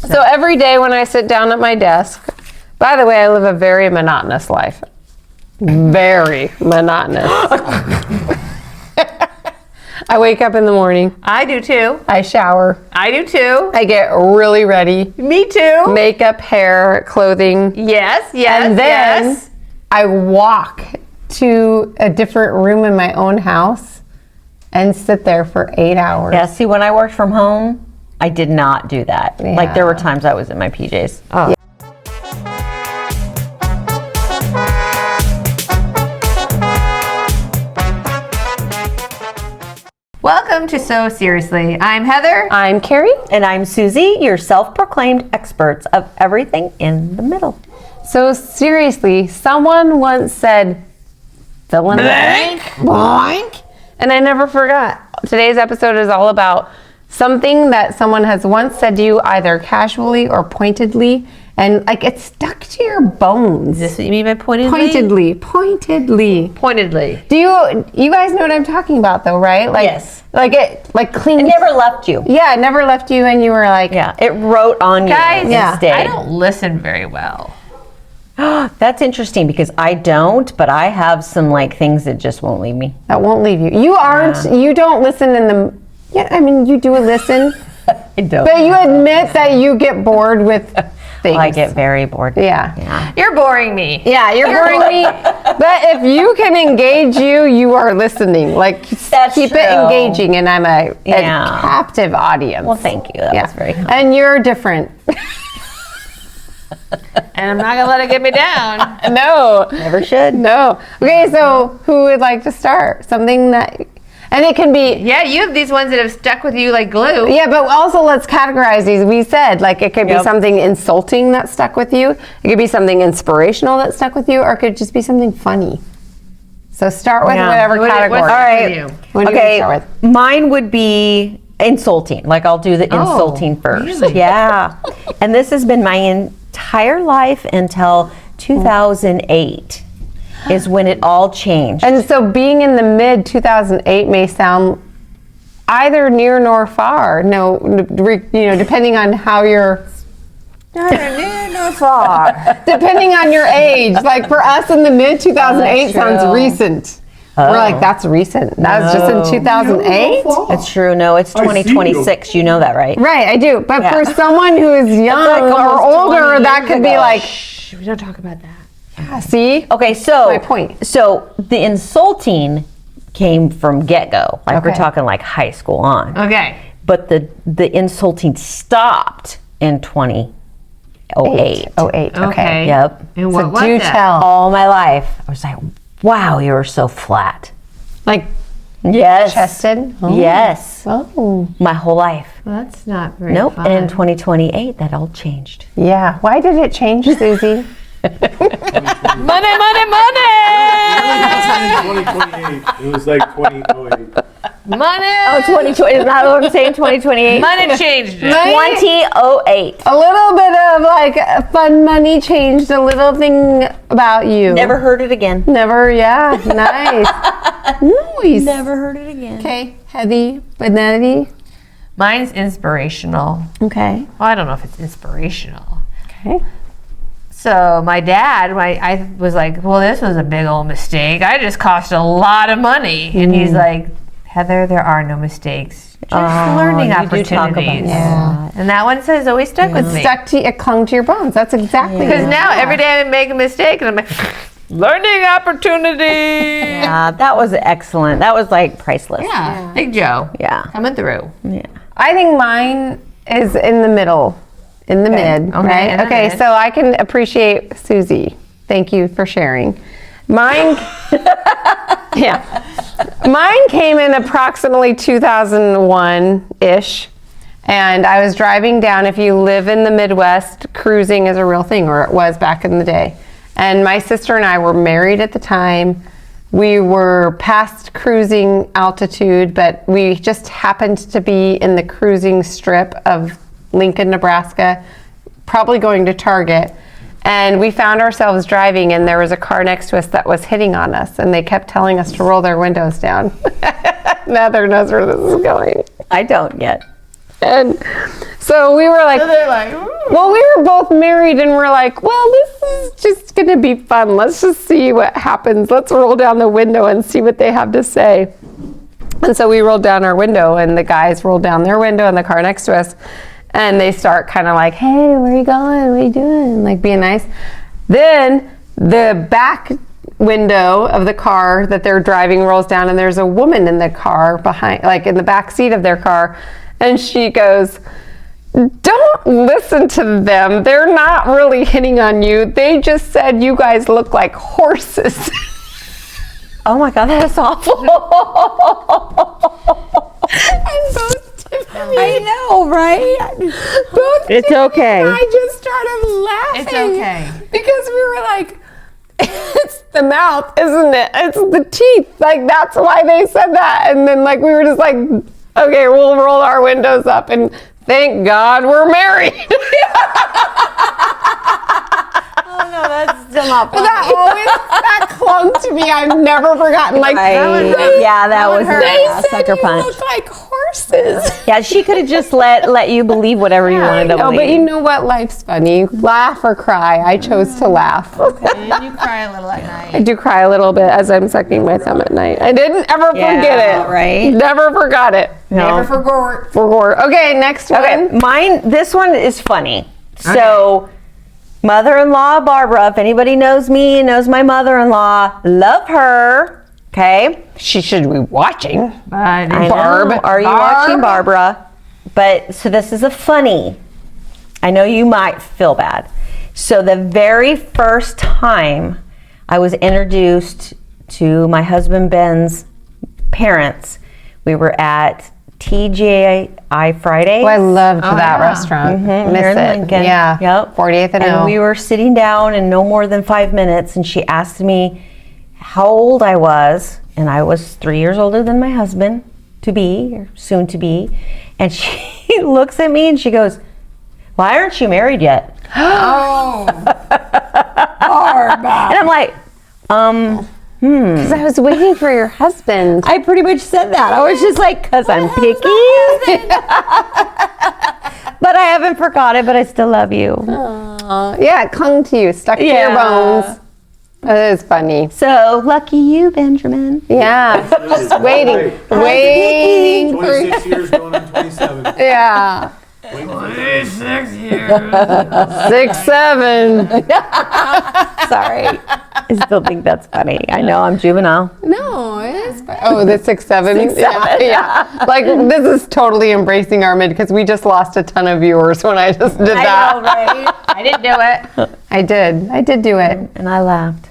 So every day when I sit down at my desk, by the way, I live a very monotonous life. Very monotonous. I wake up in the morning. I do too. I shower. I do too. I get really ready. Me too. Makeup, hair, clothing. Yes, And then I walk to a different room in my own house and sit there for 8 hours. Yeah, see, when I worked from home, I did not do that. Yeah. Like, there were times I was in my PJs. Oh. Yeah. Welcome to So Seriously. I'm Heather. I'm Carrie. And I'm Susie, your self-proclaimed experts of everything in the middle. So seriously, someone once said, fill in the blank. And I never forgot. Today's episode is all about something that someone has once said to you, either casually or pointedly, and like it stuck to your bones. Is this what you mean by pointedly? Pointedly. Pointedly. Do you guys know what I'm talking about though, right? Like, Yes. Like it cleaned. It never left you. Yeah, it never left you, and you were like, Yeah, it wrote on you. Guys, Yeah. It stayed. I don't listen very well. That's interesting because I don't, but I have some like things that just won't leave me. that won't leave you. You aren't. You don't listen in the. Yeah, I mean, you do listen, I don't. but you admit that you get bored with things. I get very bored. Yeah. You're boring me. Yeah, you're boring me. But if you can engage you are listening. Like, That's keep it true. engaging, and I'm a Yeah. captive audience. Well, thank you. That was very kind. And you're different. And I'm not going to let it get me down. No. Never should. No. Okay, so who would like to start? Something that, and it can be, Yeah, you have these ones that have stuck with you like glue. yeah, but also let's categorize these. We said, like, it could be Yep. something insulting that stuck with you. It could be something inspirational that stuck with you, or it could just be something funny. So start with Yeah. whatever What- category. what's All stuck right. with you? What do you Okay, want to start with? mine would be insulting. Like I'll do the insulting first. really? Yeah. And this has been my entire life until 2008 is when it all changed. And so being in the mid 2008 may sound either near nor far. No, depending on how you're, Neither near nor far. depending on your age. Like for us in the mid 2008 that's sounds true. recent. We're like, that's recent. That was just in 2008? It's true. No, it's 2026. You know that, right? Right, I do. But Yeah. for someone who is young like or almost older, 20 that years could be ago. like, Shh, we don't talk about that. see? Okay, so My point. So the insulting came from get-go. Like we're Okay. talking like high school on. Okay. But the insulting stopped in 2008. 08, okay. Yep. And So what was do that? tell. All my life, I was like, wow, you're so flat. Like Yes. chested? Oh. Yes. Oh. My whole life. Well, that's not very Nope. fun. And in 2028, that all changed. Yeah. Why did it change, Susie? Money, money, money! It wasn't in 2028. It was like 2008. Money! Oh, 2020. Is that what I'm saying? 2028? Money changed it. 2008. A little bit of like fun money changed a little thing about you. Never heard it again. Never, yeah. Nice. Nice. Never heard it again. Okay. Heavy, banana. Mine's inspirational. Okay. Well, I don't know if it's inspirational. Okay. So my dad, I was like, well, this was a big old mistake. I just cost a lot of money. And he's like, Heather, there are no mistakes. Just learning you do talk about opportunities. that. And that one says always stuck with me. Stuck to it, clung to your bones. That's exactly Because now every day I make a mistake and I'm like, learning opportunity. Yeah, that was excellent. That was like priceless. Yeah. Big Joe. Yeah. Coming through. Yeah. I think mine is in the middle, in the mid, Okay, right? in the Okay, mid. so I can appreciate Susie. Thank you for sharing. Mine, yeah, mine came in approximately 2001-ish, and I was driving down. If you live in the Midwest, cruising is a real thing, or it was back in the day. And my sister and I were married at the time. We were past cruising altitude, but we just happened to be in the cruising strip of Lincoln, Nebraska, probably going to Target. And we found ourselves driving, and there was a car next to us that was hitting on us, and they kept telling us to roll their windows down. Heather knows where this is going. I don't yet. And so we were like, They're like, well, we were both married and we're like, well, this is just going to be fun. Let's just see what happens. Let's roll down the window and see what they have to say. And so we rolled down our window and the guys rolled down their window in the car next to us. And they start kind of like, hey, where are you going? What are you doing? Like being nice. Then the back window of the car that they're driving rolls down and there's a woman in the car behind, like in the back seat of their car. And she goes, don't listen to them. They're not really hitting on you. They just said you guys look like horses. Oh my God, that's awful. And both Tiffany, I know, right? both It's Tiffany okay. and I just started laughing. It's okay. Because we were like, it's the mouth, isn't it? It's the teeth. Like, that's why they said that. And then, like, we were just like, okay, we'll roll our windows up and thank God we're married. Oh no, that's still not funny. that clung to me. I've never forgotten. Like, that was they a said sucker you punch. look like horses. Yeah, she could have just let you believe whatever you wanted to No, believe. but you know what? Life's funny. Laugh or cry. I chose to laugh. and you cry a little at night. I do cry a little bit as I'm sucking my thumb at night. I didn't ever forget it. right? Never forgot it. Never forgot. Okay, next Okay, one. this one is funny. So, mother-in-law Barbara, if anybody knows me and knows my mother-in-law, love her. Okay. She should be watching. I know. Barb. Are you watching, Barbara? But so this is a funny. I know you might feel bad. So the very first time I was introduced to my husband Ben's parents, we were at TGI Fridays. Oh, I loved that yeah. restaurant. Miss here in it. Lincoln. Yeah. Yep. 48th and And O. we were sitting down in no more than 5 minutes, and she asked me how old I was, and I was 3 years older than my husband to be, or soon to be. And she looks at me and she goes, "Why aren't you married yet?" Oh. And I'm like, Because I was waiting for your husband. I pretty much said that. I was just like, because I'm picky. But I haven't forgot it, but I still love you. Yeah, it clung to you, stuck to your Yeah. bones. That is funny. So lucky you, Benjamin. Yeah, just waiting for 26 years going on 27. yeah. 26 years. 6, 7. Sorry. I still think that's funny. I know I'm juvenile. No, it is. Oh, the 6, 7. 6, 7. Yeah. Like, this is totally embracing our mid because we just lost a ton of viewers when I just did that. I know, right? I didn't do it. I did do it. And I laughed.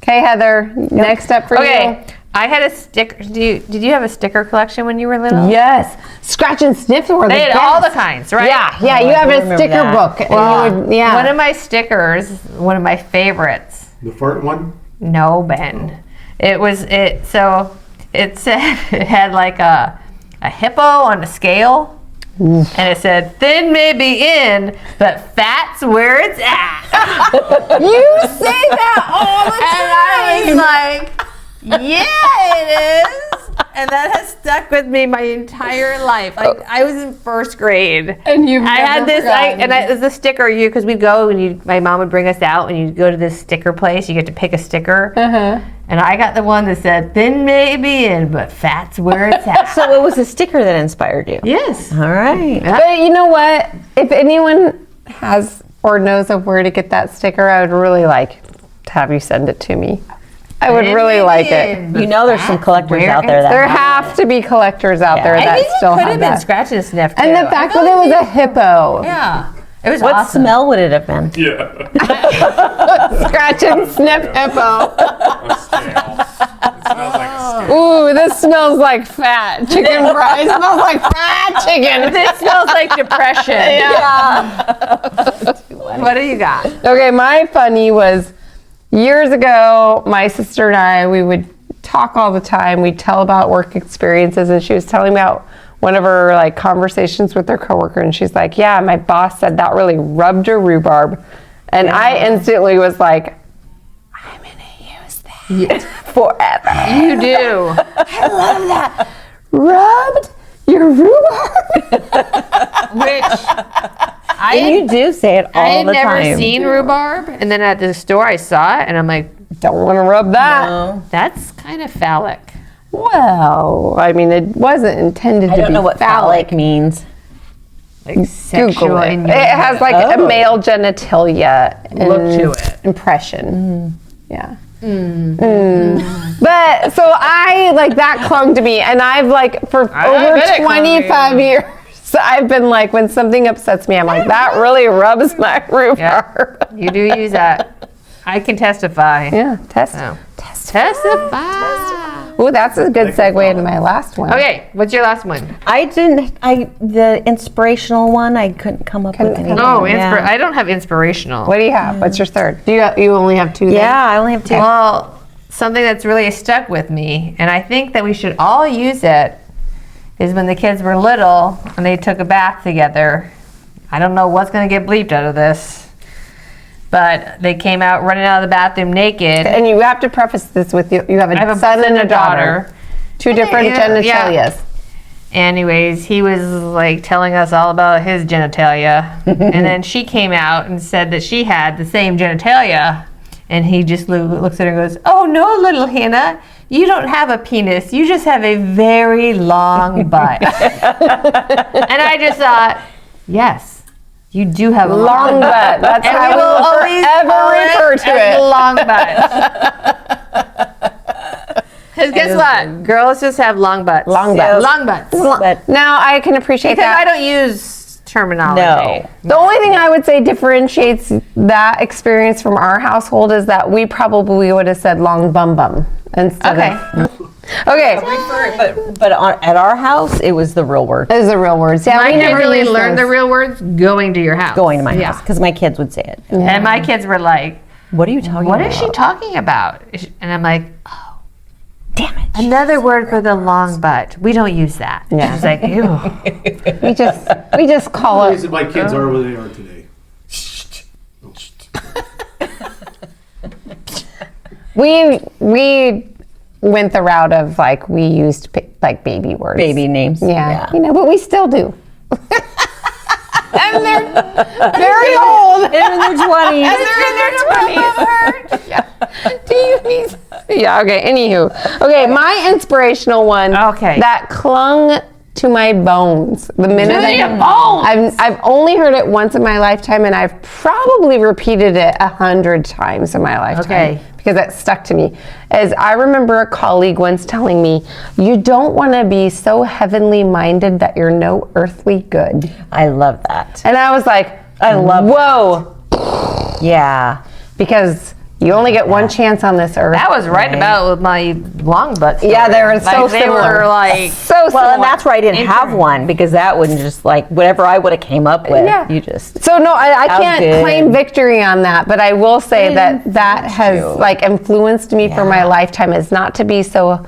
Okay, Heather, next up for Okay. I had a sticker. Did you have a sticker collection when you were little? you. Yes. Scratch and sniff were the They had best. all the kinds, right? Yeah, you have do a remember sticker that. book. And Well, you would, yeah. One of my stickers, one of my favorites. The fart one? No, Ben. So it said it had like a hippo on a scale. And it said, thin may be in, but fat's where it's at. You say that all the And I was like, yeah, it is. And that has stuck with me my entire life. Like I was in first grade, And you've I had never this. forgotten. It was a sticker. Because we'd go and my mom would bring us out, and you'd go to this sticker place. You get to pick a sticker. And I got the one that said, "Thin may be in, but fat's where it's at." So it was a sticker that inspired you. Yes. All right. But you know what? If anyone has or knows of where to get that sticker, I would really like to have you send it to me. I would really like it. You know there's some collectors out there that There have to be collectors out there I that think still it could have have been that. scratch and sniff too. And the fact that it was a hippo. yeah, it was What awesome. smell would it have been? Yeah. Scratch and sniff hippo. A scale. It smells like a scale. Ooh, this smells like fat chicken fries. It smells like fat chicken. This smells like depression. What do you got? Okay, my funny was years ago, my sister and I, we would talk all the time. We'd tell about work experiences, and she was telling me about one of her like conversations with her coworker, and she's like, yeah, my boss said that really rubbed her rhubarb. And I instantly was like, I'm gonna use that forever. You do. I love that. Rubbed Your rhubarb. Which And you do say it all I had the never time. seen rhubarb, and then at the store I saw it, and I'm like, Don't want to rub that. No. that's kind of phallic. Well, I mean, it wasn't intended I to don't be know what phallic means. Like Google sexual it. It innuendo. has like a Oh. male genitalia Look to it. impression. Yeah. But so I like that clung to me, and I've like for I over bet it clung to you. 25 years. I've been like, when something upsets me, I'm like, that really rubs my rhubarb. You do use that. I can testify. Yeah, Oh. Testify. Ooh, that's a good segue into my last one. Okay, what's your last one? The inspirational one, I couldn't come up with anything. Oh, yeah. I don't have inspirational. What do you have? What's your third? You only have two. then? Yeah, I only have two. Well, something that's really stuck with me, and I think that we should all use it, is when the kids were little and they took a bath together. I don't know what's going to get bleeped out of this, but they came out running out of the bathroom naked. And you have to preface this with you have I have a son and a daughter. Two different Yeah, genitalias. yeah. Anyways, he was like telling us all about his genitalia. And then she came out and said that she had the same genitalia. And he just looks at her and goes, "Oh no, little Hannah, you don't have a penis. You just have a very long butt." And I just thought, yes, you do have a Long butt. That's And how we we will will always forever call refer to as it. long butt. Because guess what? Girls just have long butts. Long butts. Long butts. But Now I can appreciate Because I that. don't use terminology. No. The only thing I would say differentiates that experience from our household is that we probably would have said long bum bum instead Okay. of. Okay. but at our house, it was the real word. Those are real words. Yeah, My we kids never really used learned those. the real words going to your house. Going to my Yeah. house because my kids would say it. And my kids were like, What are you talking "What about? is she talking about?" And I'm like, "Oh, Damn it. another word for the long butt. We don't use that." Yeah. She's like, "Ew." We just call The it. reason my kids are where they are today. We went the route of like we used like baby words. Baby names. Yeah. You know, but we still do. And they're very old. They're in their 20s. And they're in their 20s. Yeah. Do you need? Yeah. Okay. Anywho. Okay. My inspirational one. Okay. That clung to my bones. The minute To your bones. I've only heard it once in my lifetime, and I've probably repeated it 100 times in my lifetime. Okay. Because it stuck to me. As I remember a colleague once telling me, "You don't want to be so heavenly minded that you're no earthly good." I love that. And I was like, I love whoa, Yeah. because you only get one chance on this earth. That was right about with my long butt story. Yeah, they were so they similar. were like, so Well, similar. and that's why I didn't have one because that wouldn't just like whatever I would have came up with. Yeah. You just. So no, I That was can't good. claim victory on that, but I will say that has like influenced me for my lifetime, is not to be so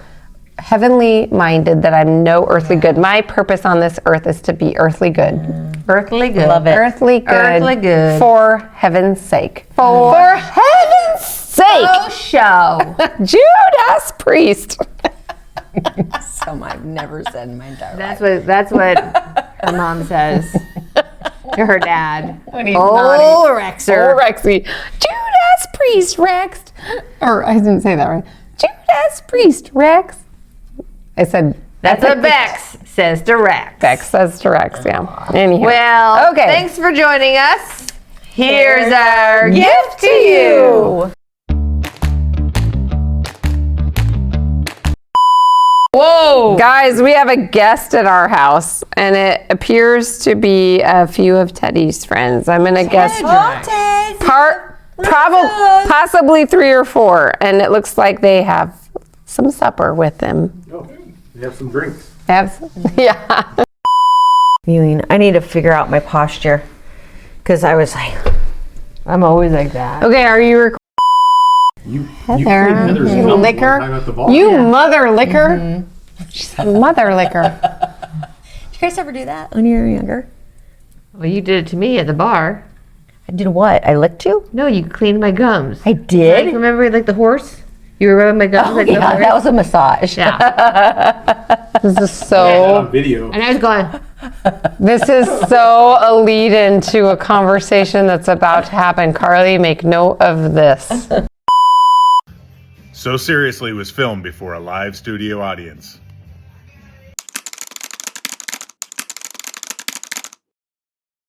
heavenly minded that I'm no earthly good. My purpose on this earth is to be earthly good. earthly good. Love it. Earthly good. Earthly good. For heaven's sake. For heaven's sake. Oh, show. Judas Priest. Something I've never said in my entire life. That's what her mom says to her dad. When he's Oh, Rexer. Oh, Rexy. Judas Priest, Rex. Or I didn't say that right. Judas Priest, Rex. I said. That's what Bex says to Rex. Bex says to Rex, yeah. Anyhow. Well, Okay. thanks for joining us. Here's our gift to you. Whoa. Guys, we have a guest at our house, and it appears to be a few of Teddy's friends. I'm going to guess possibly 3 or 4, and it looks like they have some supper with them. Oh, they have some drinks. Yeah. Viewing. I need to figure out my posture because I was like, I'm always like that. Okay, are you recording? You Heather, cleaned Heather's you milk licker. one time at the bar. You mother liquor. She said mother liquor. did you guys ever do that when you were younger? Well, you did it to me at the bar. I did what? I licked you? No, you cleaned my gums. I did? Like, remember like the horse? You were rubbing my gums like Yeah, that was a massage. Yeah. This is On so. video. And I was going, This is so a lead into a conversation that's about to happen. Carly, make note of this. So Seriously was filmed before a live studio audience.